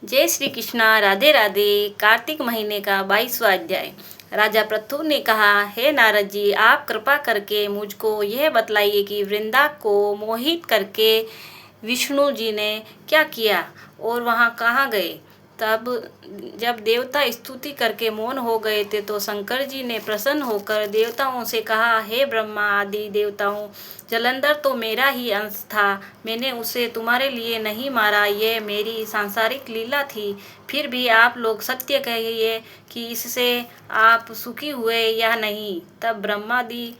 जय श्री कृष्णा। राधे राधे। कार्तिक महीने का 22वां अध्याय। राजा पृथु ने कहा, हे नारद जी, आप कृपा करके मुझको यह बतलाइए कि वृंदा को मोहित करके विष्णु जी ने क्या किया और वहाँ कहाँ गए। तब जब देवता स्तुति करके मौन हो गए थे तो शंकर जी ने प्रसन्न होकर देवताओं से कहा, हे ब्रह्मा आदि देवताओं, जलंधर तो मेरा ही अंश था। मैंने उसे तुम्हारे लिए नहीं मारा, यह मेरी सांसारिक लीला थी। फिर भी आप लोग सत्य कहिए कि इससे आप सुखी हुए या नहीं। तब ब्रह्मादि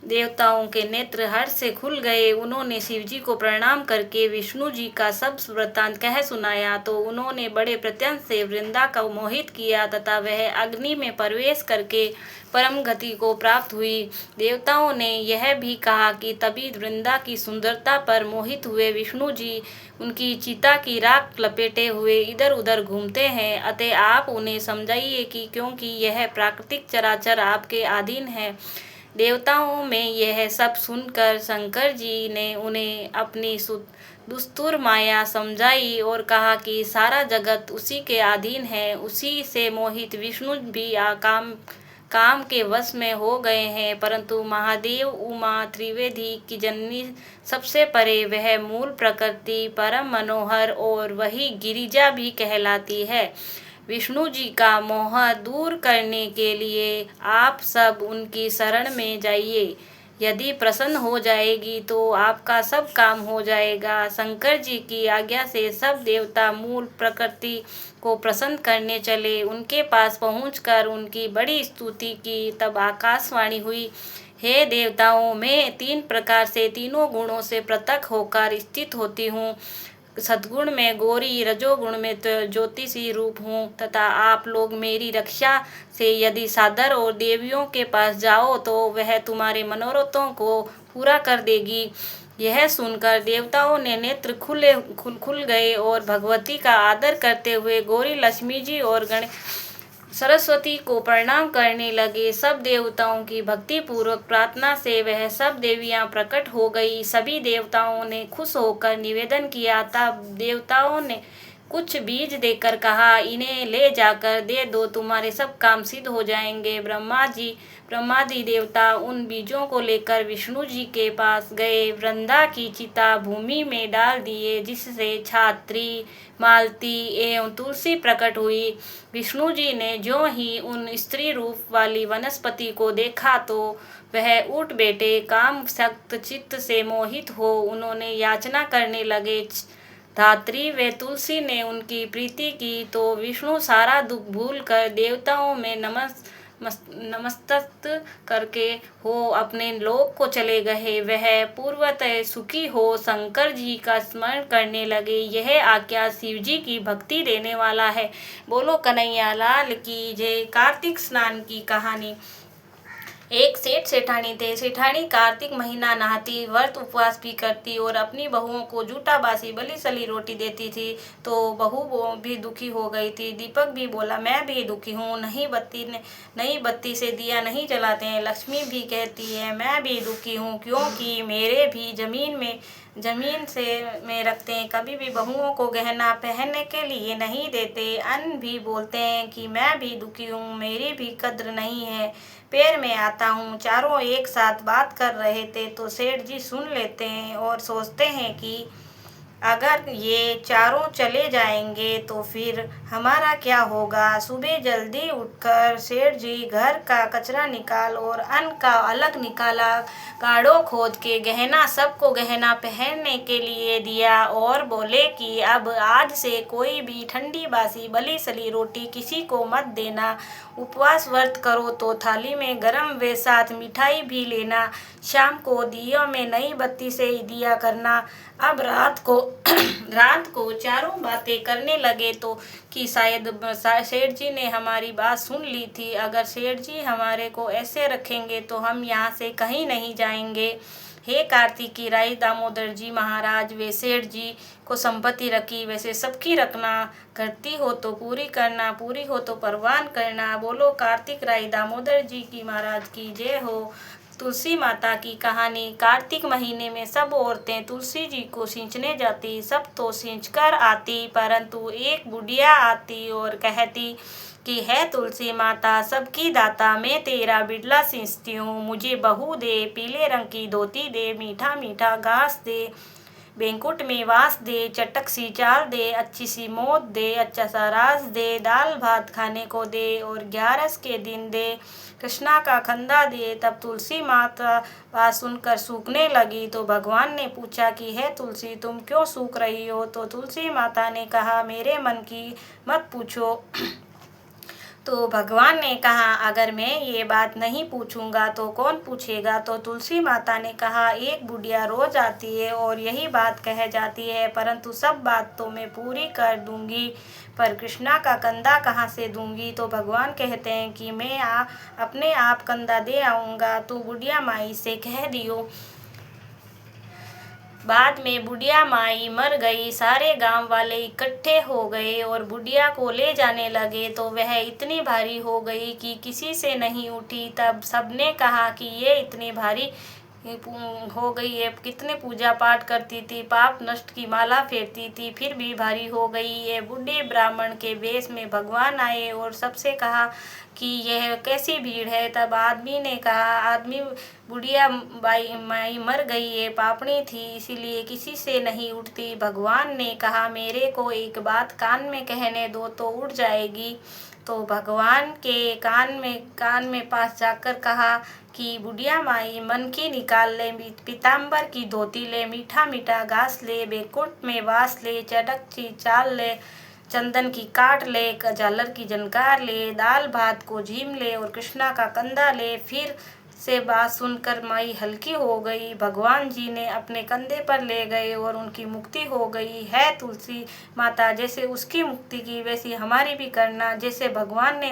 देवताओं के नेत्र हर्ष से खुल गए। उन्होंने शिव जी को प्रणाम करके विष्णु जी का सब वृत्तांत कह सुनाया। तो उन्होंने बड़े प्रत्यंश से वृंदा को मोहित किया तथा वह अग्नि में प्रवेश करके परम गति को प्राप्त हुई। देवताओं ने यह भी कहा कि तभी वृंदा की सुंदरता पर मोहित हुए विष्णु जी उनकी चिता की राख लपेटे हुए इधर उधर घूमते हैं। अतः आप उन्हें समझाइए कि क्योंकि यह प्राकृतिक चराचर आपके अधीन है। देवताओं में यह सब सुनकर शंकर जी ने उन्हें अपनी दुस्तुर माया समझाई और कहा कि सारा जगत उसी के अधीन है। उसी से मोहित विष्णु भी काम के वश में हो गए हैं। परंतु महादेव, उमा, त्रिवेदी की जननी, सबसे परे वह मूल प्रकृति परम मनोहर और वही गिरिजा भी कहलाती है। विष्णु जी का मोह दूर करने के लिए आप सब उनकी शरण में जाइए। यदि प्रसन्न हो जाएगी तो आपका सब काम हो जाएगा। शंकर जी की आज्ञा से सब देवता मूल प्रकृति को प्रसन्न करने चले। उनके पास पहुंचकर उनकी बड़ी स्तुति की। तब आकाशवाणी हुई, हे देवताओं, मैं 3 प्रकार से तीनों गुणों से पृथक होकर स्थित होती हूँ। सद्गुण में गौरी, रजोगुण में ज्योतिषी रूप हूँ तथा आप लोग मेरी रक्षा से यदि सादर और देवियों के पास जाओ तो वह तुम्हारे मनोरथों को पूरा कर देगी। यह सुनकर देवताओं ने नेत्र खुल गए और भगवती का आदर करते हुए गौरी, लक्ष्मी जी और सरस्वती को प्रणाम करने लगे। सब देवताओं की भक्ति पूर्वक प्रार्थना से वह सब देवियां प्रकट हो गई। सभी देवताओं ने खुश होकर निवेदन किया। तब देवताओं ने कुछ बीज देकर कहा, इन्हें ले जाकर दे दो, तुम्हारे सब काम सिद्ध हो जाएंगे। ब्रह्मादि देवता उन बीजों को लेकर विष्णु जी के पास गए। वृंदा की चिता भूमि में डाल दिए, जिससे छात्री, मालती एवं तुलसी प्रकट हुई। विष्णु जी ने ज्यों ही उन स्त्री रूप वाली वनस्पति को देखा तो वह उठ बैठे। काम सक्त चित्त से मोहित हो उन्होंने याचना करने लगे। धात्री व तुलसी ने उनकी प्रीति की तो विष्णु सारा दुख भूल कर देवताओं में नमस्तक करके हो अपने लोक को चले गए। वह पूर्वतः सुखी हो शंकर जी का स्मरण करने लगे। यह आज्ञा शिव जी की भक्ति देने वाला है। बोलो कन्हैया लाल की जय। कार्तिक स्नान की कहानी। एक सेठ सेठानी थे। सेठानी कार्तिक महीना नहाती, व्रत उपवास भी करती और अपनी बहुओं को जूठा बासी बली सली रोटी देती थी। तो बहू भी दुखी हो गई थी। दीपक भी बोला, मैं भी दुखी हूँ, नई बत्ती से दिया नहीं जलाते हैं। लक्ष्मी भी कहती है, मैं भी दुखी हूँ, क्योंकि मेरे भी जमीन से में रखते हैं, कभी भी बहुओं को गहना पहनने के लिए नहीं देते। अन्न भी बोलते हैं कि मैं भी दुखी हूँ, मेरी भी कद्र नहीं है, पैर में आता हूँ। चारों एक साथ बात कर रहे थे तो सेठ जी सुन लेते हैं और सोचते हैं कि अगर ये चारों चले जाएंगे तो फिर हमारा क्या होगा। सुबह जल्दी उठकर सेठ जी घर का कचरा निकाल और अन्न का अलग निकाला। गाड़ो खोद के गहना सबको गहना पहनने के लिए दिया और बोले कि अब आज से कोई भी ठंडी बासी बली सली रोटी किसी को मत देना। उपवास व्रत करो तो थाली में गरम व साथ मिठाई भी लेना। शाम को दियों में नई बत्ती से दिया करना। अब रात को चारों बातें करने लगे तो कि शायद सेठ जी ने हमारी बात सुन ली थी। अगर सेठ जी हमारे को ऐसे रखेंगे तो हम यहाँ से कहीं नहीं जाएंगे। हे कार्तिकी राय दामोदर जी महाराज, वे सेठ जी को संपत्ति रखी वैसे सबकी रखना। घटती हो तो पूरी करना, पूरी हो तो परवान करना। बोलो कार्तिक राय दामोदर जी की महाराज की जय हो। तुलसी माता की कहानी। कार्तिक महीने में सब औरतें तुलसी जी को सींचने जाती। सब तो सींच कर आती, परंतु एक बुढ़िया आती और कहती कि है तुलसी माता सबकी दाता, मैं तेरा बिड़ला सींचती हूँ, मुझे बहू दे, पीले रंग की धोती दे, मीठा मीठा घास दे, बैंकुट में वास दे, चटक सी चाल दे, अच्छी सी मौत दे, अच्छा सा राज दे, दाल भात खाने को दे और 11 के दिन दे, कृष्णा का खंदा दे। तब तुलसी माता बात सुनकर सूखने लगी। तो भगवान ने पूछा कि है तुलसी, तुम क्यों सूख रही हो? तो तुलसी माता ने कहा, मेरे मन की मत पूछो। तो भगवान ने कहा, अगर मैं ये बात नहीं पूछूंगा तो कौन पूछेगा? तो तुलसी माता ने कहा, एक बुढ़िया रोज आती है और यही बात कह जाती है, परंतु सब बात तो मैं पूरी कर दूंगी, पर कृष्णा का कंधा कहाँ से दूंगी? तो भगवान कहते हैं कि मैं अपने आप कंधा दे आऊँगा। तो बुढ़िया माई से कह दियो। बाद में बुढ़िया माई मर गई। सारे गांव वाले इकट्ठे हो गए और बुढ़िया को ले जाने लगे। तो वह इतनी भारी हो गई कि किसी से नहीं उठी। तब सबने कहा कि ये इतनी भारी हो गई है, कितने पूजा पाठ करती थी, पाप नष्ट की माला फेरती थी, फिर भी भारी हो गई है। बूढ़े ब्राह्मण के वेश में भगवान आए और सबसे कहा कि यह कैसी भीड़ है? तब आदमी ने कहा, आदमी बुढ़िया माई मर गई है, पापणी थी, इसीलिए किसी से नहीं उठती। भगवान ने कहा, मेरे को एक बात कान में कहने दो तो उठ जाएगी। तो भगवान के कान में पास जाकर कहा कि बुढ़िया माई, मन की निकाल ले, पीताम्बर की धोती ले, मीठा मीठा घास ले, बैकुंठ में वास ले, चटक सी चाल ले, चंदन की काट ले, झालर की झनकार ले, दाल भात को झीम ले और कृष्णा का कंधा ले। फिर से बात सुनकर माई हल्की हो गई। भगवान जी ने अपने कंधे पर ले गए और उनकी मुक्ति हो गई। है तुलसी माता, जैसे उसकी मुक्ति की वैसी हमारी भी करना। जैसे भगवान ने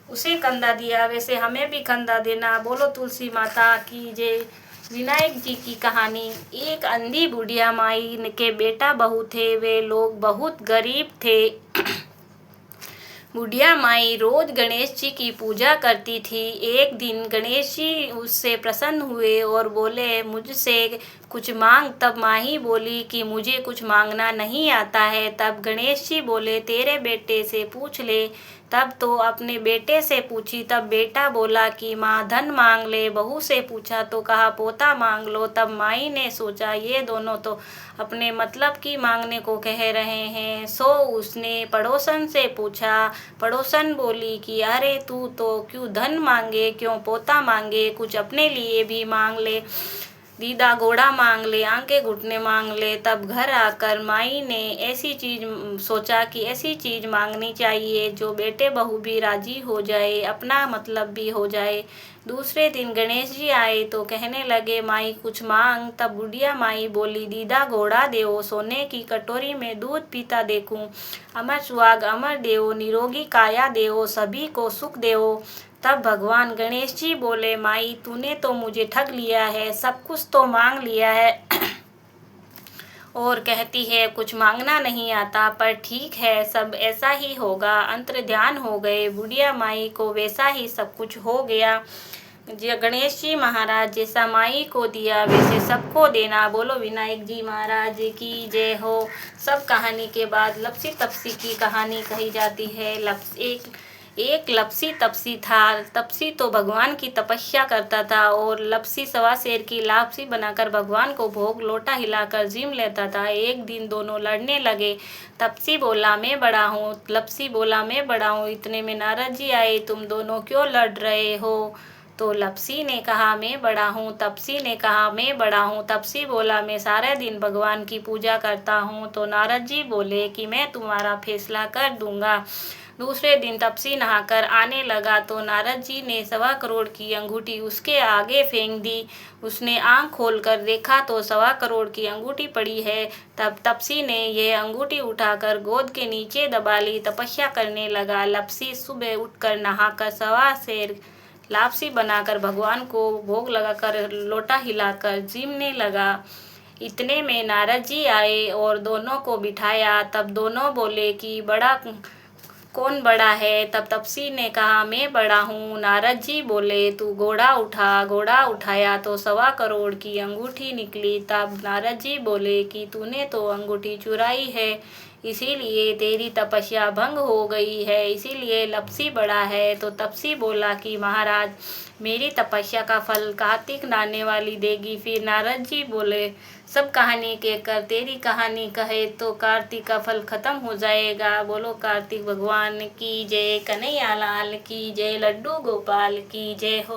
उसे कंधा दिया वैसे हमें भी कंधा देना। बोलो तुलसी माता की जय। विनायक जी की कहानी। एक अंधी बुढ़िया माई के बेटा बहू थे। वे लोग बहुत गरीब थे। बुढ़िया माई रोज गणेश जी की पूजा करती थी। एक दिन गणेश जी उससे प्रसन्न हुए और बोले, मुझसे कुछ मांग। तब माही बोली कि मुझे कुछ मांगना नहीं आता है। तब गणेश जी बोले, तेरे बेटे से पूछ ले। तब तो अपने बेटे से पूछी। तब बेटा बोला कि माँ धन मांग ले। बहू से पूछा तो कहा पोता मांग लो। तब माई ने सोचा, ये दोनों तो अपने मतलब की मांगने को कह रहे हैं। सो उसने पड़ोसन से पूछा। पड़ोसन बोली कि अरे तू तो क्यों धन मांगे, क्यों पोता मांगे, कुछ अपने लिए भी मांग ले, दीदा घोड़ा मांग ले, आंके घुटने मांग ले। तब घर आकर माई ने ऐसी चीज सोचा कि ऐसी चीज मांगनी चाहिए जो बेटे बहू भी राजी हो जाए, अपना मतलब भी हो जाए। दूसरे दिन गणेश जी आए तो कहने लगे, माई कुछ मांग। तब बुढ़िया माई बोली, दीदा घोड़ा देओ, सोने की कटोरी में दूध पीता देखूं, अमर सुहाग अमर देओ, निरोगी काया देओ, सभी को सुख देओ। तब भगवान गणेश जी बोले, माई तूने तो मुझे ठग लिया है, सब कुछ तो मांग लिया है और कहती है कुछ मांगना नहीं आता। पर ठीक है, सब ऐसा ही होगा। अंतर्ध्यान हो गए। बुढ़िया माई को वैसा ही सब कुछ हो गया। गणेश जी महाराज जैसा माई को दिया वैसे सबको देना। बोलो विनायक जी महाराज की जय हो। सब कहानी के बाद लपसी तपसी की कहानी कही जाती है। एक लपसी तपसी था। तपसी तो भगवान की तपस्या करता था और लपसी सवा शेर की लापसी बनाकर भगवान को भोग लोटा हिलाकर जिम लेता था। एक दिन दोनों लड़ने लगे। तपसी बोला मैं बड़ा हूँ, लपसी बोला मैं बड़ा हूँ। इतने में नारद जी आए, तुम दोनों क्यों लड़ रहे हो? तो लपसी ने कहा मैं बड़ा हूँ। तपसी ने कहा मैं बड़ा हूँ। तपसी बोला मैं सारे दिन भगवान की पूजा करता हूँ। तो नारद जी बोले कि मैं तुम्हारा फैसला कर दूंगा। दूसरे दिन तपसी नहाकर आने लगा तो नारद जी ने 1.25 करोड़ की अंगूठी उसके आगे फेंक दी। उसने आंख खोलकर देखा तो 1.25 करोड़ की अंगूठी पड़ी है। तब तपसी ने यह अंगूठी उठाकर गोद के नीचे दबा ली, तपस्या करने लगा। लपसी सुबह उठकर नहाकर 1.25 लापसी बनाकर भगवान को भोग लगाकर लोटा हिलाकर जीमने लगा। इतने में नारद जी आए और दोनों को बिठाया। तब दोनों बोले कि बड़ा कौन बड़ा है? तब तपसी ने कहा, मैं बड़ा हूँ। नारद जी बोले, तू घोड़ा उठा। घोड़ा उठाया तो 1.25 करोड़ की अंगूठी निकली। तब नारद जी बोले कि तूने तो अंगूठी चुराई है, इसीलिए तेरी तपस्या भंग हो गई है, इसीलिए लपसी बड़ा है। तो तपसी बोला कि महाराज, मेरी तपस्या का फल कार्तिक नाने वाली देगी। फिर नारद जी बोले, सब कहानी कहकर तेरी कहानी कहे तो कार्तिक का फल खत्म हो जाएगा। बोलो कार्तिक भगवान की जय, कन्हैया लाल की जय, लड्डू गोपाल की जय हो।